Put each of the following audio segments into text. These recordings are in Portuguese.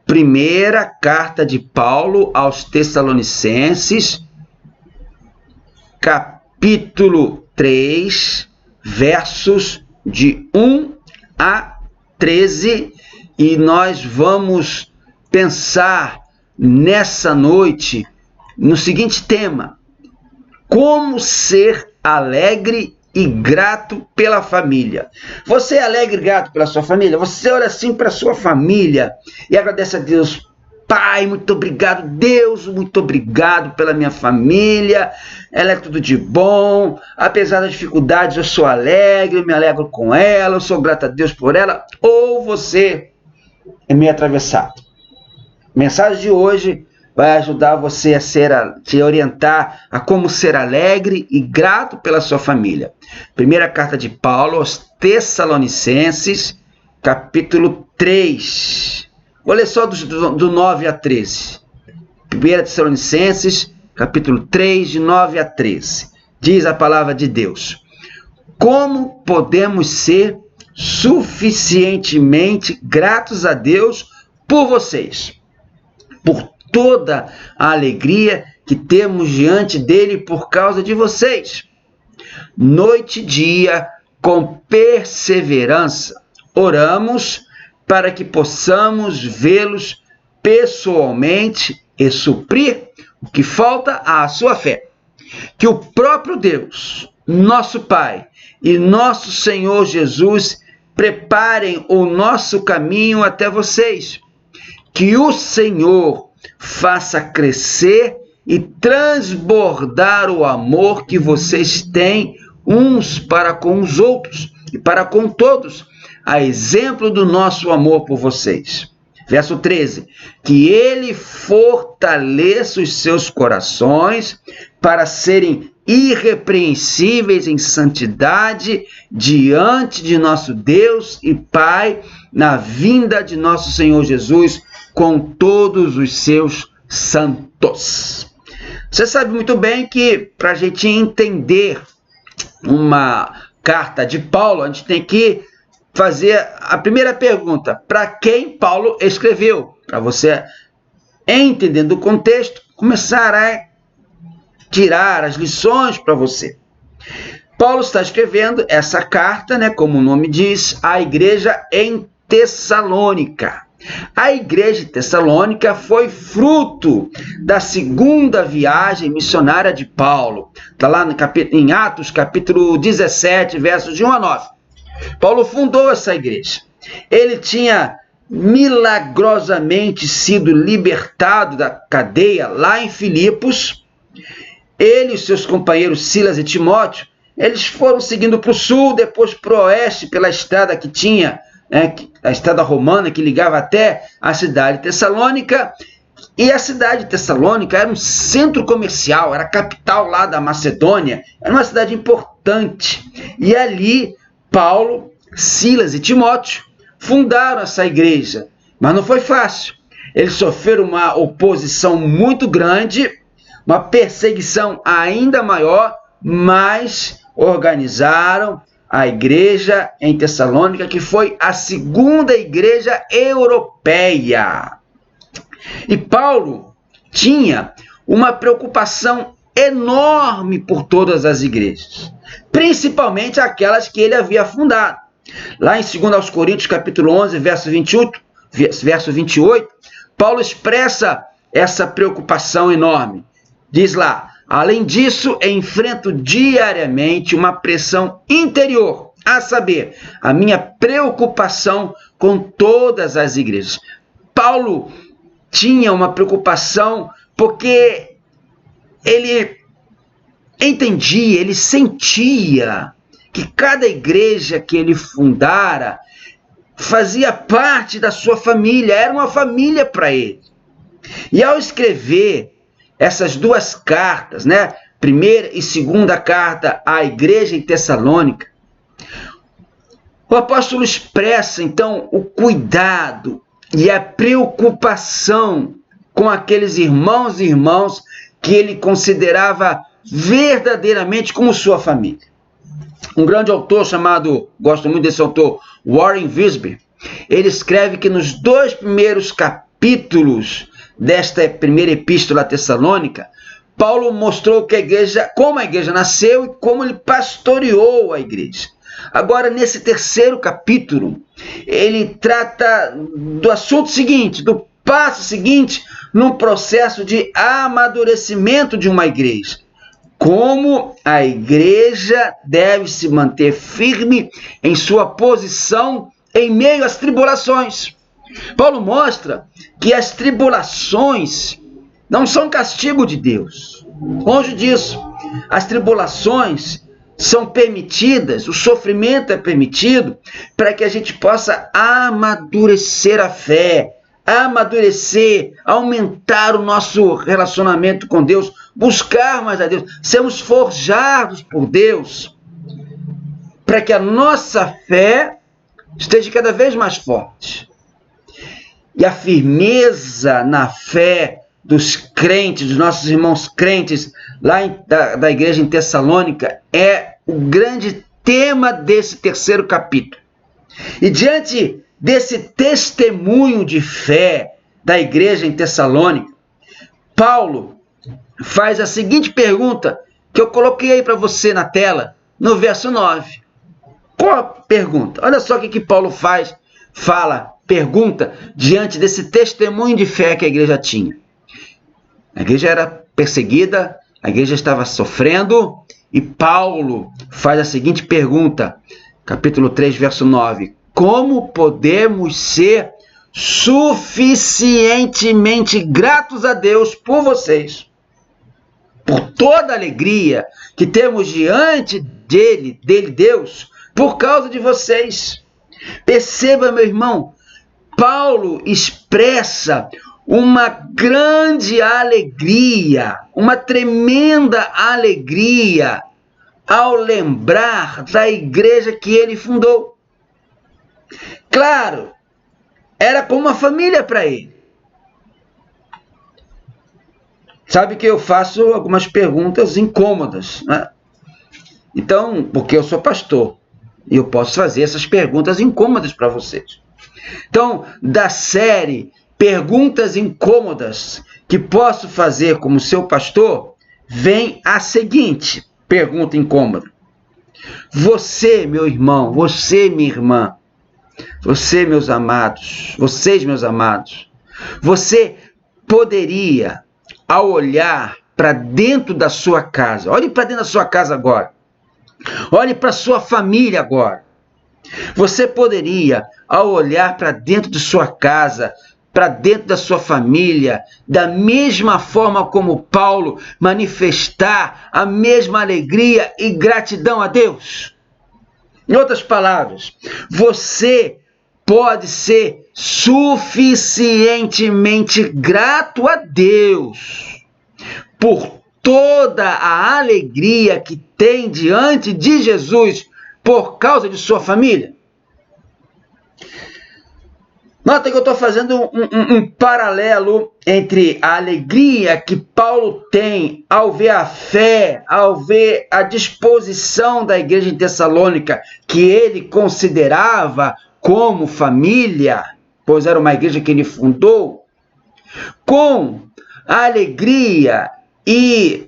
Primeira carta de Paulo aos Tessalonicenses, capítulo 3, versos de 1 a 13, e nós vamos pensar nessa noite no seguinte tema: como ser alegre e grato pela família. Você é alegre e grato pela sua família? Você olha assim para a sua família e agradece a Deus: Pai, muito obrigado. Deus, muito obrigado pela minha família. Ela é tudo de bom. Apesar das dificuldades, eu sou alegre, eu me alegro com ela, eu sou grato a Deus por ela. Ou você é meio atravessado? A mensagem de hoje vai ajudar você a te orientar a como ser alegre e grato pela sua família. Primeira carta de Paulo aos Tessalonicenses, capítulo 3. Vou ler só do 9 a 13. 1 Tessalonicenses, capítulo 3, de 9 a 13. Diz a palavra de Deus: como podemos ser suficientemente gratos a Deus por vocês, por toda a alegria que temos diante dele por causa de vocês. Noite e dia, com perseverança, oramos para que possamos vê-los pessoalmente e suprir o que falta à sua fé. Que o próprio Deus, nosso Pai e nosso Senhor Jesus preparem o nosso caminho até vocês. Que o Senhor faça crescer e transbordar o amor que vocês têm uns para com os outros e para com todos, a exemplo do nosso amor por vocês. Verso 13. Que ele fortaleça os seus corações para serem irrepreensíveis em santidade diante de nosso Deus e Pai, na vinda de nosso Senhor Jesus, com todos os seus santos. Você sabe muito bem que para a gente entender uma carta de Paulo, a gente tem que fazer a primeira pergunta: para quem Paulo escreveu? Para você, entendendo o contexto, começar a tirar as lições para você. Paulo está escrevendo essa carta, como o nome diz, à igreja em Tessalônica. A igreja de Tessalônica foi fruto da segunda viagem missionária de Paulo. Está lá em Atos, capítulo 17, versos de 1 a 9. Paulo fundou essa igreja. Ele tinha milagrosamente sido libertado da cadeia lá em Filipos. Ele e seus companheiros Silas e Timóteo, eles foram seguindo para o sul, depois para o oeste, pela estrada que tinha, a estrada romana que ligava até a cidade de Tessalônica. E a cidade de Tessalônica era um centro comercial, era a capital lá da Macedônia, era uma cidade importante. E ali Paulo, Silas e Timóteo fundaram essa igreja, mas não foi fácil. Eles sofreram uma oposição muito grande, uma perseguição ainda maior, mas organizaram a igreja em Tessalônica, que foi a segunda igreja europeia. E Paulo tinha uma preocupação enorme por todas as igrejas, principalmente aquelas que ele havia fundado. Lá em 2 Coríntios, capítulo 11, verso 28, Paulo expressa essa preocupação enorme. Diz lá: além disso, enfrento diariamente uma pressão interior, a saber, a minha preocupação com todas as igrejas. Paulo tinha uma preocupação porque ele entendia, ele sentia que cada igreja que ele fundara fazia parte da sua família, era uma família para ele. E ao escrever essas duas cartas, primeira e segunda carta à igreja em Tessalônica, o apóstolo expressa então o cuidado e a preocupação com aqueles irmãos e irmãs que ele considerava verdadeiramente como sua família. Um grande autor gosto muito desse autor, Warren Wiersbe, ele escreve que nos 2 primeiros capítulos desta primeira epístola a Tessalônica, Paulo mostrou que como a igreja nasceu e como ele pastoreou a igreja. Agora, nesse terceiro capítulo, ele trata do assunto seguinte, do passo seguinte, num processo de amadurecimento de uma igreja. Como a igreja deve se manter firme em sua posição em meio às tribulações. Paulo mostra que as tribulações não são castigo de Deus. Longe disso. As tribulações são permitidas, o sofrimento é permitido para que a gente possa amadurecer a fé, amadurecer, aumentar o nosso relacionamento com Deus, buscar mais a Deus, sermos forjados por Deus, para que a nossa fé esteja cada vez mais forte. E a firmeza na fé dos crentes, dos nossos irmãos crentes, lá da igreja em Tessalônica, é o grande tema desse terceiro capítulo. E diante desse testemunho de fé da igreja em Tessalônica, Paulo faz a seguinte pergunta, que eu coloquei aí para você na tela, no verso 9. Qual a pergunta? Olha só o que Paulo pergunta diante desse testemunho de fé que a igreja tinha. A igreja era perseguida, a igreja estava sofrendo, e Paulo faz a seguinte pergunta, capítulo 3, verso 9. Como podemos ser suficientemente gratos a Deus por vocês, por toda a alegria que temos diante dele, Deus, por causa de vocês? Perceba, meu irmão, Paulo expressa uma grande alegria, uma tremenda alegria ao lembrar da igreja que ele fundou. Claro, era como uma família para ele. Sabe que eu faço algumas perguntas incômodas, né? Então, porque eu sou pastor, e eu posso fazer essas perguntas incômodas para vocês. Então, da série Perguntas Incômodas que posso fazer como seu pastor, vem a seguinte pergunta incômoda. Você, meu irmão, você, minha irmã, você, meus amados, vocês, meus amados, você poderia, ao olhar para dentro da sua casa, olhe para dentro da sua casa agora, olhe para a sua família agora, você poderia, ao olhar para dentro de sua casa, para dentro da sua família, da mesma forma como Paulo, manifestar a mesma alegria e gratidão a Deus? Em outras palavras, você pode ser suficientemente grato a Deus por toda a alegria que tem diante de Jesus por causa de sua família? Nota que eu estou fazendo um paralelo entre a alegria que Paulo tem ao ver a fé, ao ver a disposição da igreja em Tessalônica, que ele considerava como família, pois era uma igreja que ele fundou, com a alegria e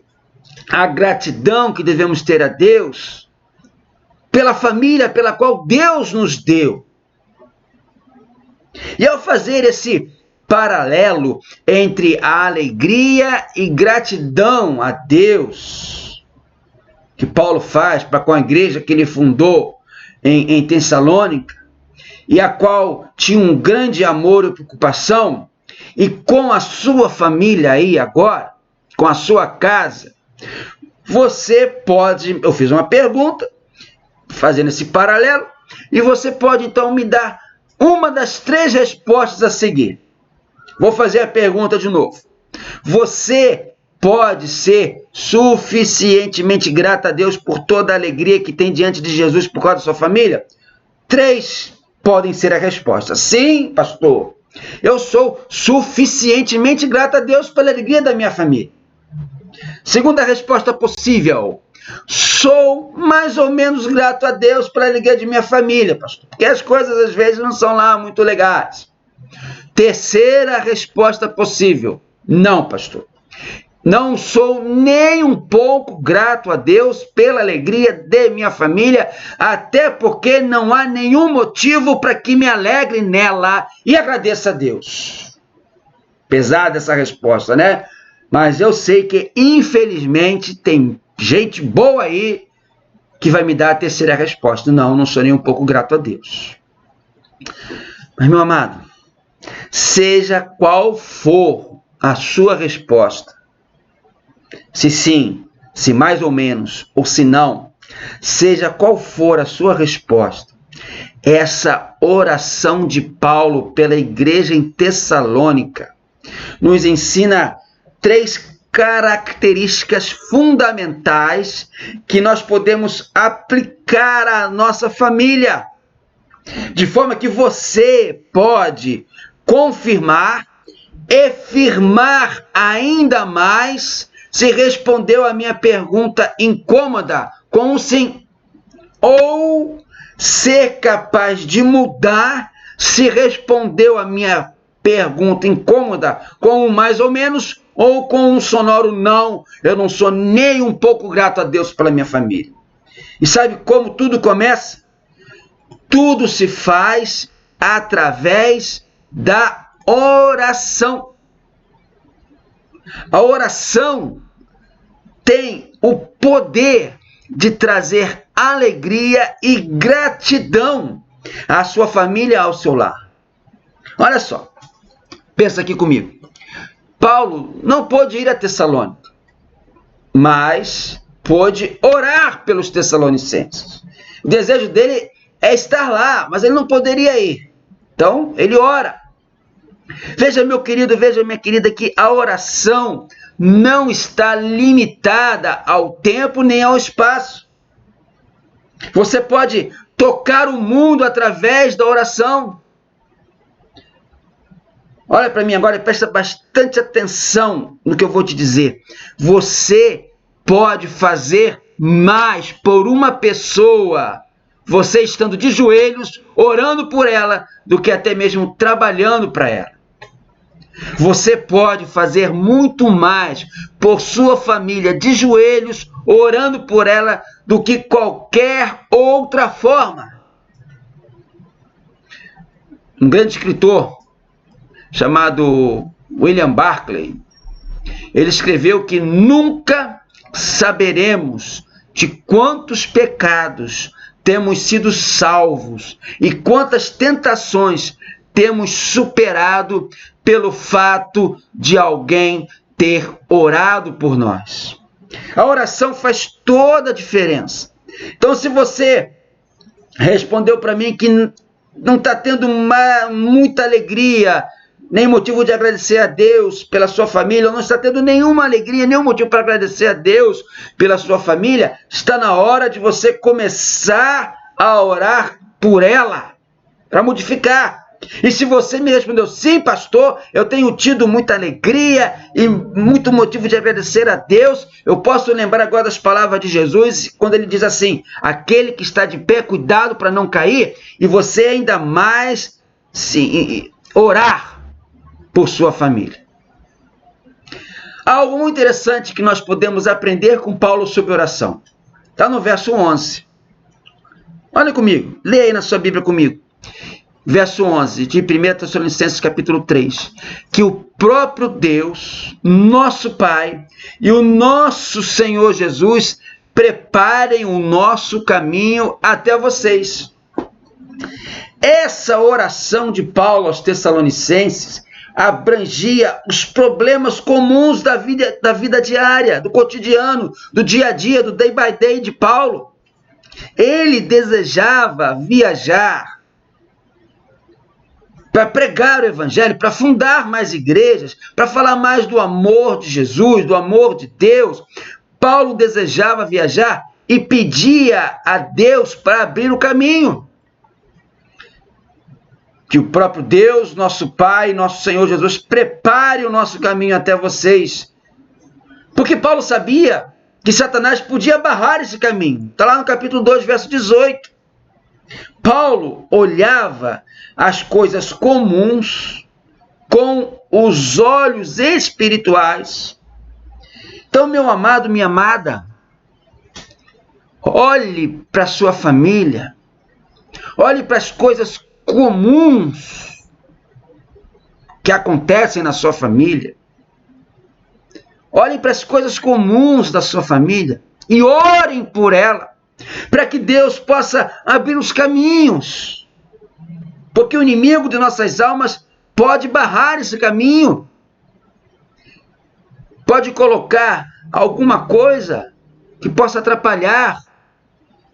a gratidão que devemos ter a Deus pela família pela qual Deus nos deu. E ao fazer esse paralelo entre a alegria e gratidão a Deus que Paulo faz para com a igreja que ele fundou em Tessalônica, e a qual tinha um grande amor e preocupação, e com a sua família aí agora, com a sua casa, você pode, eu fiz uma pergunta, fazendo esse paralelo, e você pode então me dar uma das três respostas a seguir. Vou fazer a pergunta de novo. Você pode ser suficientemente grato a Deus por toda a alegria que tem diante de Jesus por causa da sua família? 3 podem ser a resposta. Sim, pastor, eu sou suficientemente grato a Deus pela alegria da minha família. Segunda resposta possível. Sou mais ou menos grato a Deus pela alegria de minha família, pastor, porque as coisas às vezes não são lá muito legais. Terceira resposta possível: não, pastor. Não sou nem um pouco grato a Deus pela alegria de minha família, até porque não há nenhum motivo para que me alegre nela e agradeça a Deus. Pesada essa resposta, né? Mas eu sei que, infelizmente, tem gente boa aí que vai me dar a terceira resposta. Não sou nem um pouco grato a Deus. Mas, meu amado, seja qual for a sua resposta, se sim, se mais ou menos, ou se não, seja qual for a sua resposta, essa oração de Paulo pela igreja em Tessalônica nos ensina 3 características fundamentais que nós podemos aplicar à nossa família, de forma que você pode confirmar e firmar ainda mais se respondeu a minha pergunta incômoda com um sim, ou ser capaz de mudar se respondeu a minha pergunta incômoda com um mais ou menos, ou com um sonoro não. Eu não sou nem um pouco grato a Deus pela minha família. E sabe como tudo começa? Tudo se faz através da oração. A oração tem o poder de trazer alegria e gratidão à sua família, ao seu lar. Olha só, pensa aqui comigo. Paulo não pôde ir a Tessalônica, mas pôde orar pelos tessalonicenses. O desejo dele é estar lá, mas ele não poderia ir. Então, ele ora. Veja, meu querido, veja, minha querida, que a oração não está limitada ao tempo nem ao espaço. Você pode tocar o mundo através da oração. Olha para mim agora e presta bastante atenção no que eu vou te dizer. Você pode fazer mais por uma pessoa, você estando de joelhos, orando por ela, do que até mesmo trabalhando para ela. Você pode fazer muito mais por sua família de joelhos, orando por ela, do que qualquer outra forma. Um grande escritor chamado William Barclay, ele escreveu que nunca saberemos de quantos pecados temos sido salvos e quantas tentações temos superado pelo fato de alguém ter orado por nós. A oração faz toda a diferença. Então, se você respondeu para mim que não está tendo muita alegria, nem motivo de agradecer a Deus pela sua família, ou não está tendo nenhuma alegria, nenhum motivo para agradecer a Deus pela sua família, está na hora de você começar a orar por ela, para modificar. E se você me respondeu, sim, pastor, eu tenho tido muita alegria e muito motivo de agradecer a Deus, eu posso lembrar agora das palavras de Jesus, quando ele diz assim, aquele que está de pé, cuidado para não cair, e você ainda mais orar por sua família. Algo muito interessante que nós podemos aprender com Paulo sobre oração. Está no verso 11. Olha comigo, leia aí na sua Bíblia comigo. Verso 11 de 1 Tessalonicenses capítulo 3, que o próprio Deus, nosso Pai, e o nosso Senhor Jesus preparem o nosso caminho até vocês. Essa oração de Paulo aos Tessalonicenses abrangia os problemas comuns da vida diária, do cotidiano, do dia a dia, do day by day de Paulo. Ele desejava viajar para pregar o evangelho, para fundar mais igrejas, para falar mais do amor de Jesus, do amor de Deus. Paulo desejava viajar e pedia a Deus para abrir o caminho. Que o próprio Deus, nosso Pai, nosso Senhor Jesus, prepare o nosso caminho até vocês. Porque Paulo sabia que Satanás podia barrar esse caminho. Está lá no capítulo 2, verso 18. Paulo olhava as coisas comuns com os olhos espirituais. Então, meu amado, minha amada, olhe para a sua família, olhe para as coisas comuns que acontecem na sua família. Olhem para as coisas comuns da sua família e orem por ela, para que Deus possa abrir os caminhos. Porque o inimigo de nossas almas pode barrar esse caminho. Pode colocar alguma coisa que possa atrapalhar.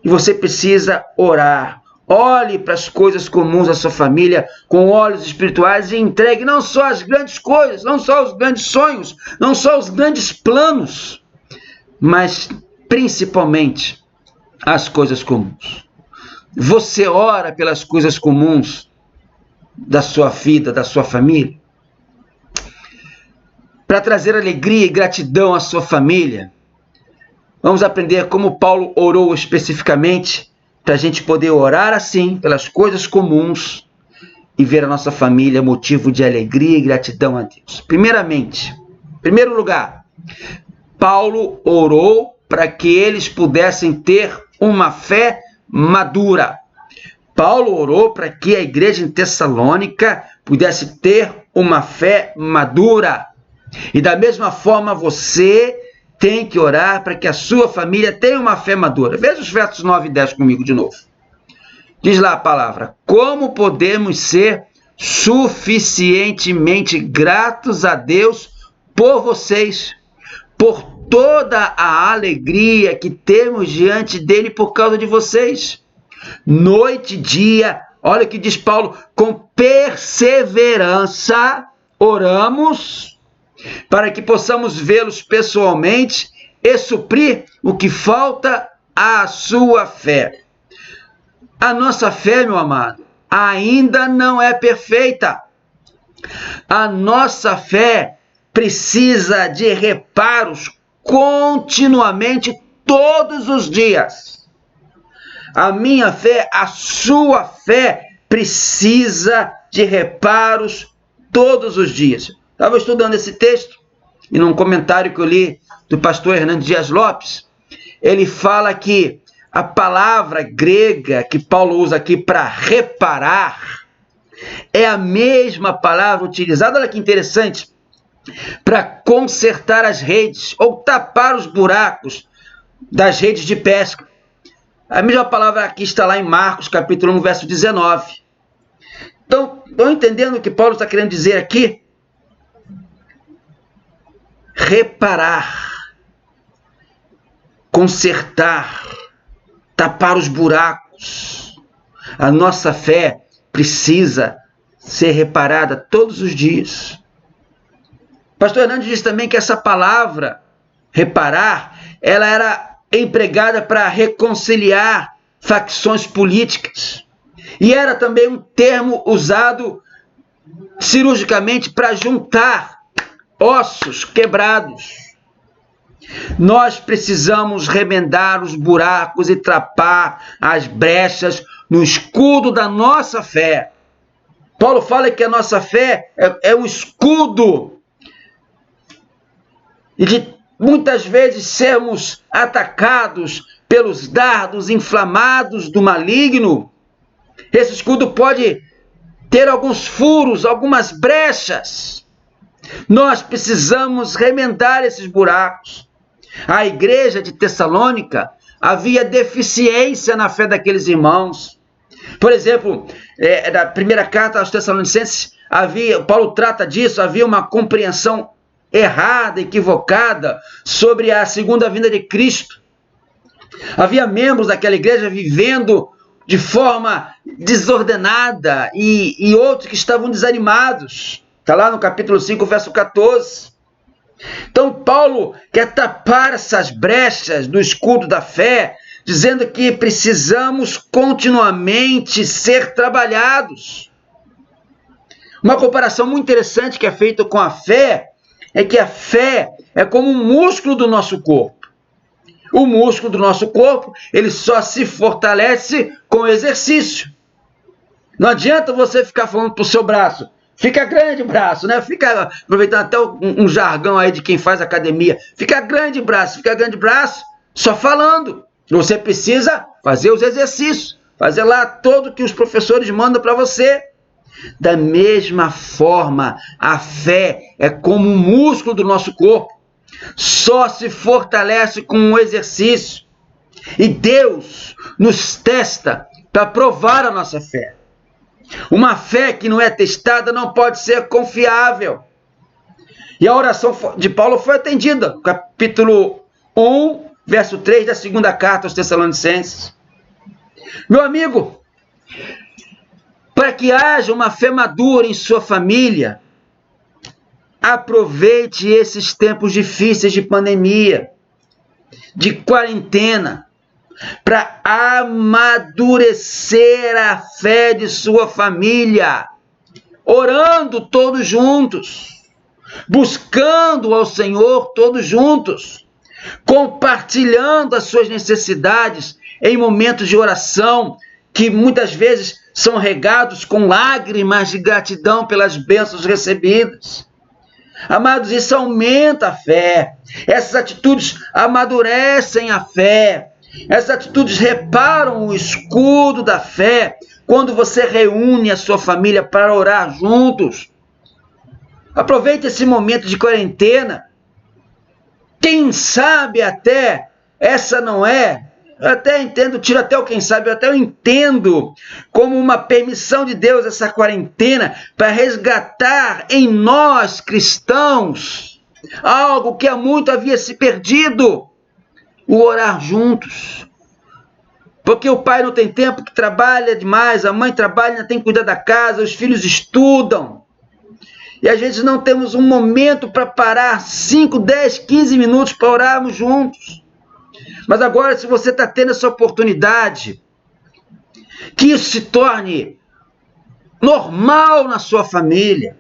E você precisa orar. Olhe para as coisas comuns da sua família com olhos espirituais e entregue não só as grandes coisas, não só os grandes sonhos, não só os grandes planos, mas principalmente as coisas comuns. Você ora pelas coisas comuns da sua vida, da sua família, para trazer alegria e gratidão à sua família. Vamos aprender como Paulo orou especificamente, para a gente poder orar assim, pelas coisas comuns, e ver a nossa família motivo de alegria e gratidão a Deus. Primeiramente, em primeiro lugar, Paulo orou para que eles pudessem ter uma fé madura. Paulo orou para que a igreja em Tessalônica pudesse ter uma fé madura. E da mesma forma você tem que orar para que a sua família tenha uma fé madura. Veja os versos 9 e 10 comigo de novo. Diz lá a palavra: como podemos ser suficientemente gratos a Deus por vocês, por toda a alegria que temos diante dele por causa de vocês. Noite e dia, olha o que diz Paulo, com perseverança oramos para que possamos vê-los pessoalmente e suprir o que falta à sua fé. A nossa fé, meu amado, ainda não é perfeita. A nossa fé precisa de reparos continuamente, todos os dias. A minha fé, a sua fé, precisa de reparos todos os dias. Estava estudando esse texto, e num comentário que eu li do pastor Hernandes Dias Lopes, ele fala que a palavra grega que Paulo usa aqui para reparar é a mesma palavra utilizada, olha que interessante, para consertar as redes ou tapar os buracos das redes de pesca. A mesma palavra aqui está lá em Marcos, capítulo 1, verso 19. Então, estão entendendo o que Paulo está querendo dizer aqui? Reparar, consertar, tapar os buracos. A nossa fé precisa ser reparada todos os dias. Pastor Hernandes diz também que essa palavra, reparar, ela era empregada para reconciliar facções políticas. E era também um termo usado cirurgicamente para juntar ossos quebrados. Nós precisamos remendar os buracos e tapar as brechas no escudo da nossa fé. Paulo fala que a nossa fé é um escudo. E de muitas vezes sermos atacados pelos dardos inflamados do maligno. Esse escudo pode ter alguns furos, algumas brechas. Nós precisamos remendar esses buracos. A igreja de Tessalônica havia deficiência na fé daqueles irmãos. Por exemplo, na primeira carta aos Tessalonicenses, Paulo trata disso, havia uma compreensão errada, equivocada sobre a segunda vinda de Cristo. Havia membros daquela igreja vivendo de forma desordenada e outros que estavam desanimados. Está lá no capítulo 5, verso 14. Então Paulo quer tapar essas brechas do escudo da fé, dizendo que precisamos continuamente ser trabalhados. Uma comparação muito interessante que é feita com a fé é que a fé é como um músculo do nosso corpo. O músculo do nosso corpo, ele só se fortalece com exercício. Não adianta você ficar falando pro seu braço, fica grande o braço, né? Fica, aproveitando até um jargão aí de quem faz academia, fica grande braço, só falando. Você precisa fazer os exercícios, fazer lá tudo que os professores mandam para você. Da mesma forma, a fé é como um músculo do nosso corpo, só se fortalece com um exercício. E Deus nos testa para provar a nossa fé. Uma fé que não é testada não pode ser confiável. E a oração de Paulo foi atendida. Capítulo 1, verso 3 da segunda carta aos Tessalonicenses. Meu amigo, para que haja uma fé madura em sua família, aproveite esses tempos difíceis de pandemia, de quarentena, para amadurecer a fé de sua família, orando todos juntos, buscando ao Senhor todos juntos, compartilhando as suas necessidades em momentos de oração, que muitas vezes são regados com lágrimas de gratidão pelas bênçãos recebidas. Amados, isso aumenta a fé. Essas atitudes amadurecem a fé. Essas atitudes reparam o escudo da fé quando você reúne a sua família para orar juntos. Aproveite esse momento de quarentena. Quem sabe até, essa não é, eu até entendo, tiro até o quem sabe, eu entendo como uma permissão de Deus essa quarentena para resgatar em nós cristãos algo que há muito havia se perdido. O orar juntos. Porque o pai não tem tempo, que trabalha demais, a mãe trabalha, ainda tem que cuidar da casa, os filhos estudam. E às vezes não temos um momento para parar 5, 10, 15 minutos para orarmos juntos. Mas agora, se você está tendo essa oportunidade, que isso se torne normal na sua família,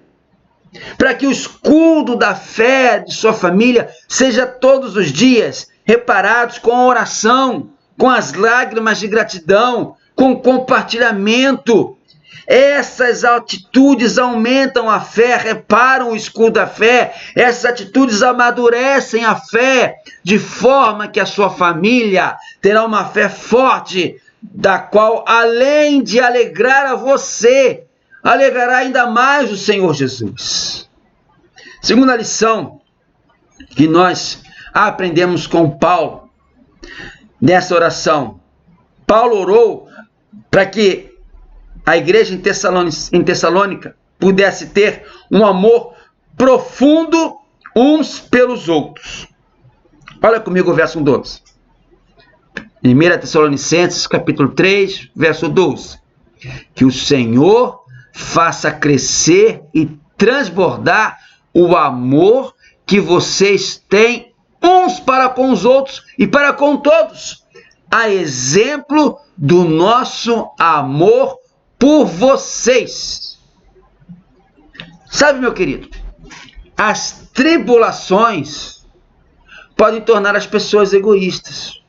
para que o escudo da fé de sua família seja todos os dias reparados com a oração, com as lágrimas de gratidão, com o compartilhamento. Essas atitudes aumentam a fé, reparam o escudo da fé, essas atitudes amadurecem a fé, de forma que a sua família terá uma fé forte, da qual, além de alegrar a você, alegrará ainda mais o Senhor Jesus. Segunda lição que nós aprendemos com Paulo, nessa oração. Paulo orou para que a igreja em Tessalônica pudesse ter um amor profundo uns pelos outros. Olha comigo o verso 12. 1 Tessalonicenses, capítulo 3, verso 12. Que o Senhor faça crescer e transbordar o amor que vocês têm uns para com os outros e para com todos, a exemplo do nosso amor por vocês. Sabe, meu querido, as tribulações podem tornar as pessoas egoístas.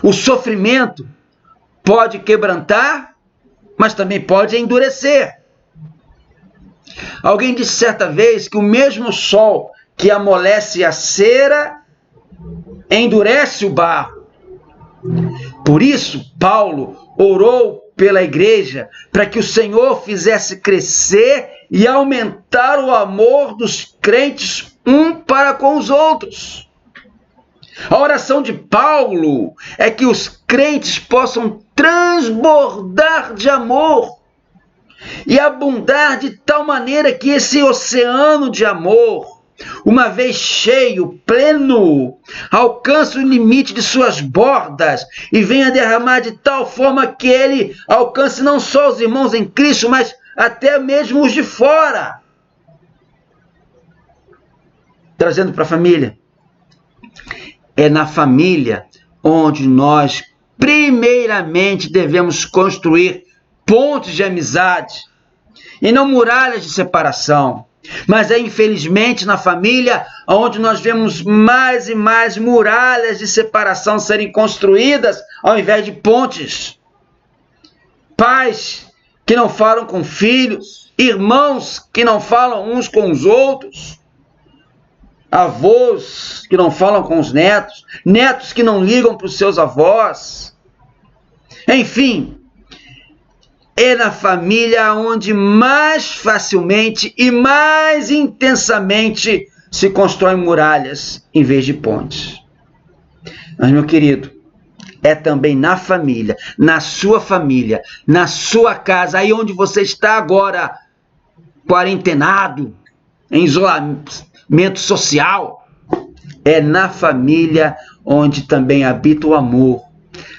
O sofrimento pode quebrantar, mas também pode endurecer. Alguém disse certa vez que o mesmo sol que amolece a cera endurece o barro. Por isso, Paulo orou pela igreja para que o Senhor fizesse crescer e aumentar o amor dos crentes um para com os outros. A oração de Paulo é que os crentes possam transbordar de amor e abundar de tal maneira que esse oceano de amor, uma vez cheio, pleno, alcance o limite de suas bordas e venha derramar de tal forma que ele alcance não só os irmãos em Cristo, mas até mesmo os de fora. Trazendo para a família. É na família onde nós primeiramente devemos construir pontos de amizade e não muralhas de separação. Mas é infelizmente na família onde nós vemos mais e mais muralhas de separação serem construídas ao invés de pontes. Pais que não falam com filhos, irmãos que não falam uns com os outros, avós que não falam com os netos, netos que não ligam para os seus avós. Enfim, é na família onde mais facilmente e mais intensamente se constroem muralhas em vez de pontes. Mas, meu querido, é também na família, na sua casa, aí onde você está agora, quarentenado, em isolamento social. É na família onde também habita o amor,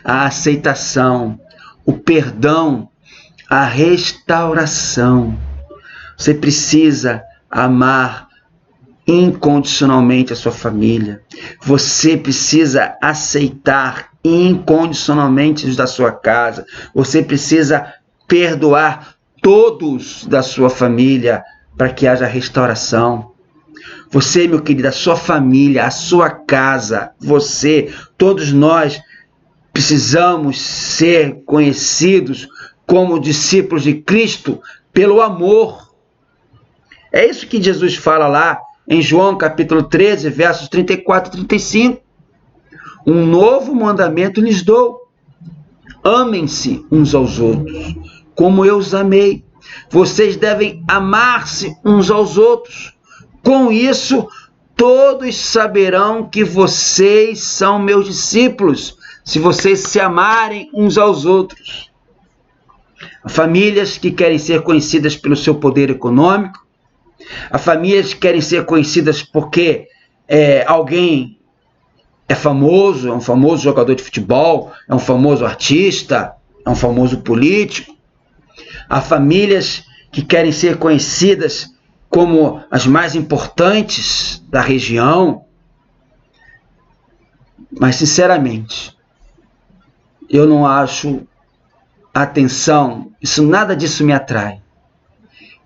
a aceitação, o perdão, a restauração. Você precisa amar incondicionalmente a sua família. Você precisa aceitar incondicionalmente os da sua casa. Você precisa perdoar todos da sua família para que haja restauração. Você, meu querido, a sua família, a sua casa, você, todos nós precisamos ser conhecidos como discípulos de Cristo pelo amor. É isso que Jesus fala lá em João capítulo 13, versos 34 e 35. Um novo mandamento lhes dou: amem-se uns aos outros, como eu os amei. Vocês devem amar-se uns aos outros. Com isso, todos saberão que vocês são meus discípulos, se vocês se amarem uns aos outros. Há famílias que querem ser conhecidas pelo seu poder econômico, há famílias que querem ser conhecidas porque alguém é famoso, é um famoso jogador de futebol, é um famoso artista, é um famoso político. Há famílias que querem ser conhecidas como as mais importantes da região. Mas, sinceramente, eu não acho atenção, nada disso me atrai.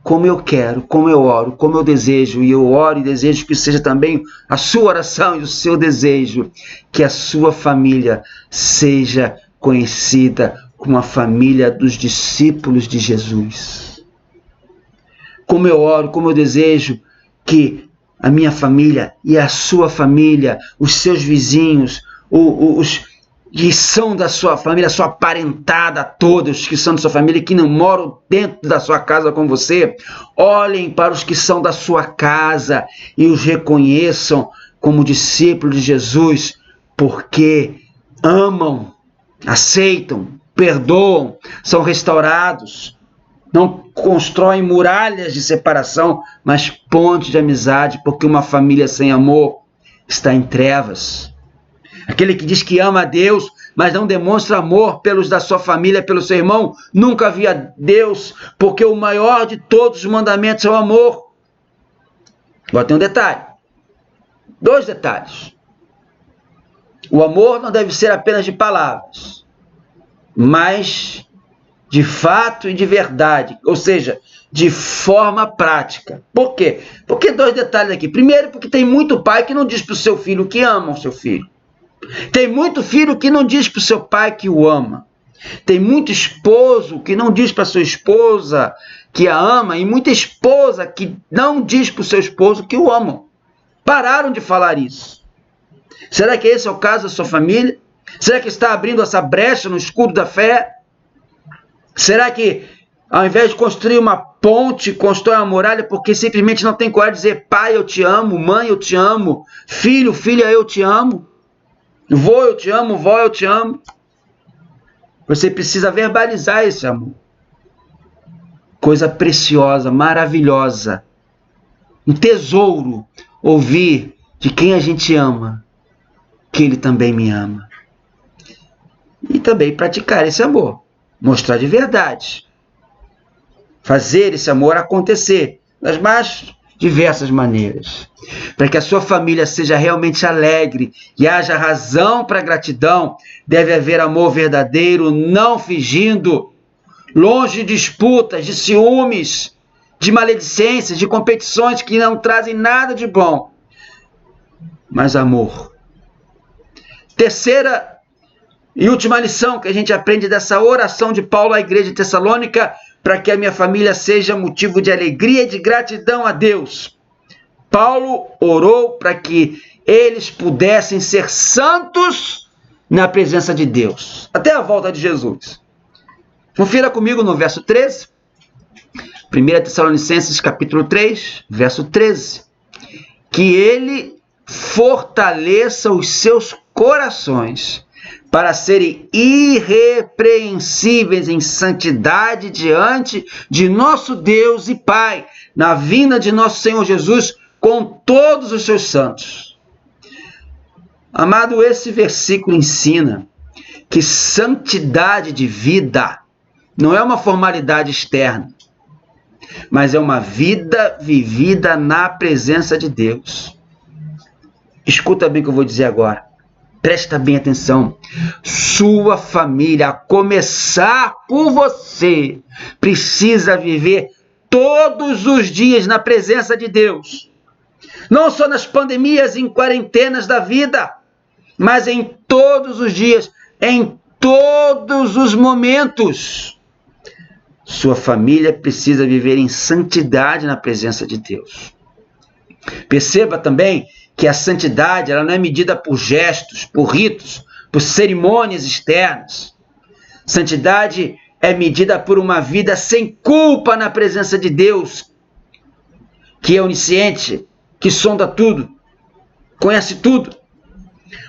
Como eu quero, como eu oro, como eu desejo, e eu oro e desejo que seja também a sua oração e o seu desejo, que a sua família seja conhecida como a família dos discípulos de Jesus. Como eu oro, como eu desejo que a minha família e a sua família, os seus vizinhos, os que são da sua família, a sua parentada, todos que são da sua família e que não moram dentro da sua casa com você, olhem para os que são da sua casa e os reconheçam como discípulos de Jesus, porque amam, aceitam, perdoam, são restaurados, não constroem muralhas de separação, mas pontes de amizade, porque uma família sem amor está em trevas. Aquele que diz que ama a Deus, mas não demonstra amor pelos da sua família, pelo seu irmão, nunca via Deus, porque o maior de todos os mandamentos é o amor. Agora tem um detalhe, 2 detalhes. O amor não deve ser apenas de palavras, mas de fato e de verdade, ou seja, de forma prática. Por quê? Porque 2 detalhes aqui. Primeiro, porque tem muito pai que não diz para o seu filho que ama o seu filho. Tem muito filho que não diz para o seu pai que o ama. Tem muito esposo que não diz para sua esposa que a ama, e muita esposa que não diz para o seu esposo que o amam. Pararam de falar isso. Será que esse é o caso da sua família? Será que está abrindo essa brecha no escudo da fé? Será que, ao invés de construir uma ponte, constrói uma muralha porque simplesmente não tem coragem de dizer: pai, eu te amo, mãe, eu te amo, filho, filha, eu te amo, vô, eu te amo, vó, eu te amo? Você precisa verbalizar esse amor. Coisa preciosa, maravilhosa, um tesouro, ouvir de quem a gente ama que ele também me ama. E também praticar esse amor, mostrar de verdade, fazer esse amor acontecer das mais diversas maneiras, para que a sua família seja realmente alegre e haja razão para gratidão. Deve haver amor verdadeiro, não fingindo, longe de disputas, de ciúmes, de maledicências, de competições que não trazem nada de bom, mas amor. Terceira e última lição que a gente aprende dessa oração de Paulo à igreja de Tessalônica: para que a minha família seja motivo de alegria e de gratidão a Deus. Paulo orou para que eles pudessem ser santos na presença de Deus, até a volta de Jesus. Confira comigo no verso 13. 1 Tessalonicenses capítulo 3, verso 13. Que ele fortaleça os seus corações para serem irrepreensíveis em santidade diante de nosso Deus e Pai, na vinda de nosso Senhor Jesus com todos os seus santos. Amado, esse versículo ensina que santidade de vida não é uma formalidade externa, mas é uma vida vivida na presença de Deus. Escuta bem o que eu vou dizer agora. Presta bem atenção. Sua família, a começar por você, precisa viver todos os dias na presença de Deus. Não só nas pandemias e em quarentenas da vida, mas em todos os dias, em todos os momentos. Sua família precisa viver em santidade na presença de Deus. Perceba também que a santidade ela não é medida por gestos, por ritos, por cerimônias externas. Santidade é medida por uma vida sem culpa na presença de Deus, que é onisciente, que sonda tudo, conhece tudo.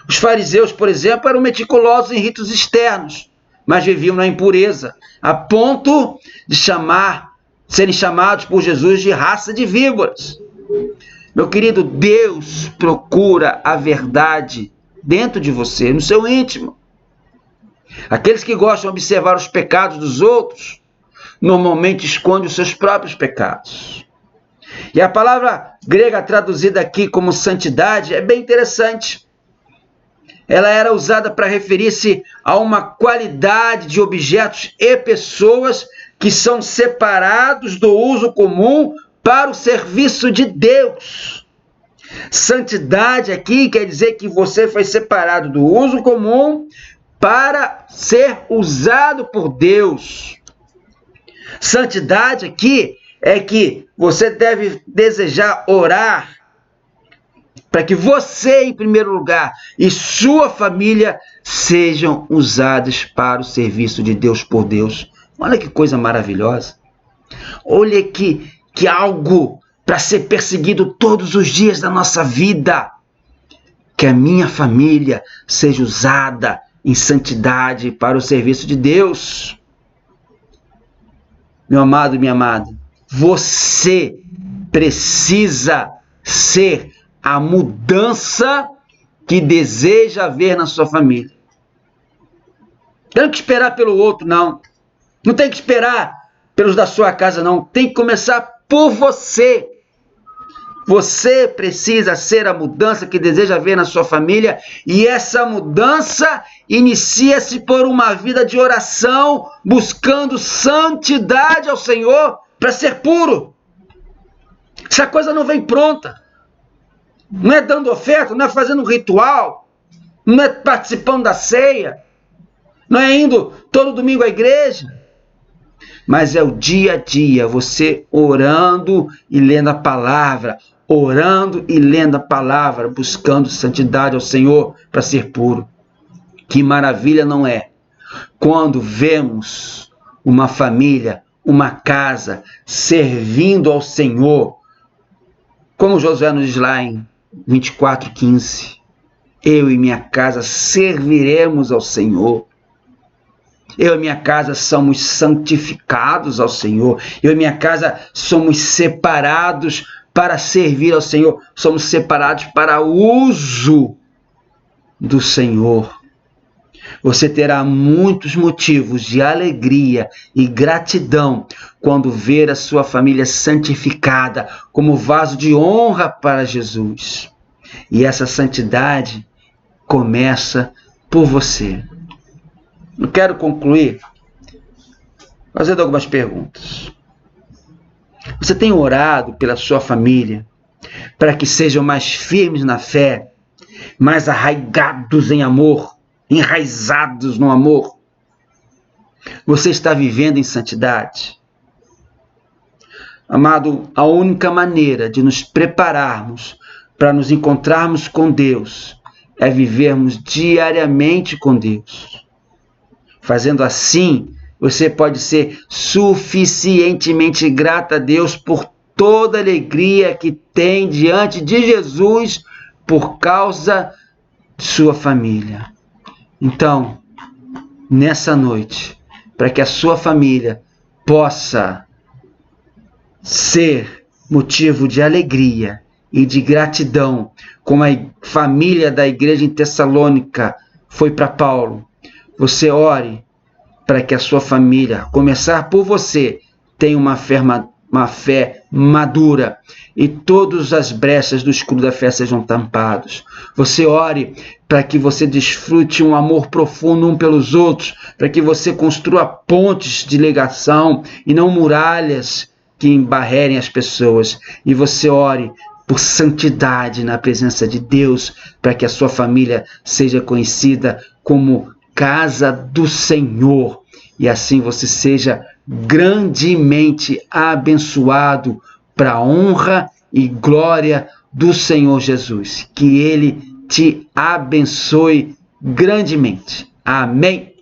Os fariseus, por exemplo, eram meticulosos em ritos externos, mas viviam na impureza, a ponto de serem chamados por Jesus de raça de víboras. Meu querido, Deus procura a verdade dentro de você, no seu íntimo. Aqueles que gostam de observar os pecados dos outros, normalmente escondem os seus próprios pecados. E a palavra grega traduzida aqui como santidade é bem interessante. Ela era usada para referir-se a uma qualidade de objetos e pessoas que são separados do uso comum para o serviço de Deus. Santidade aqui quer dizer que você foi separado do uso comum para ser usado por Deus. Santidade aqui é que você deve desejar orar para que você, em primeiro lugar, e sua família sejam usados para o serviço de Deus por Deus. Olha que coisa maravilhosa. Olha que algo para ser perseguido todos os dias da nossa vida. Que a minha família seja usada em santidade para o serviço de Deus. Meu amado e minha amada, você precisa ser a mudança que deseja ver na sua família. Não tem que esperar pelo outro, não. Não tem que esperar pelos da sua casa, não. Tem que começar por você. Você precisa ser a mudança que deseja ver na sua família, e essa mudança inicia-se por uma vida de oração, buscando santidade ao Senhor para ser puro. Essa coisa não vem pronta. Não é dando oferta, não é fazendo um ritual, não é participando da ceia, não é indo todo domingo à igreja, mas é o dia a dia, você orando e lendo a palavra, buscando santidade ao Senhor para ser puro. Que maravilha não é quando vemos uma família, uma casa servindo ao Senhor, como Josué nos diz lá em 24:15, eu e minha casa serviremos ao Senhor. Eu e minha casa somos santificados ao Senhor. Eu e minha casa somos separados para servir ao Senhor. Somos separados para uso do Senhor. Você terá muitos motivos de alegria e gratidão quando ver a sua família santificada como vaso de honra para Jesus. E essa santidade começa por você. Eu quero concluir fazendo algumas perguntas. Você tem orado pela sua família para que sejam mais firmes na fé, mais arraigados em amor, enraizados no amor? Você está vivendo em santidade? Amado, a única maneira de nos prepararmos para nos encontrarmos com Deus é vivermos diariamente com Deus. Fazendo assim, você pode ser suficientemente grato a Deus por toda a alegria que tem diante de Jesus por causa de sua família. Então, nessa noite, para que a sua família possa ser motivo de alegria e de gratidão, como a família da igreja em Tessalônica foi para Paulo, você ore para que a sua família, começar por você, tenha uma fé madura e todas as brechas do escudo da fé sejam tampados. Você ore para que você desfrute um amor profundo um pelos outros, para que você construa pontes de ligação e não muralhas que embarrerem as pessoas. E você ore por santidade na presença de Deus, para que a sua família seja conhecida como casa do Senhor. E assim você seja grandemente abençoado para a honra e glória do Senhor Jesus. Que Ele te abençoe grandemente. Amém.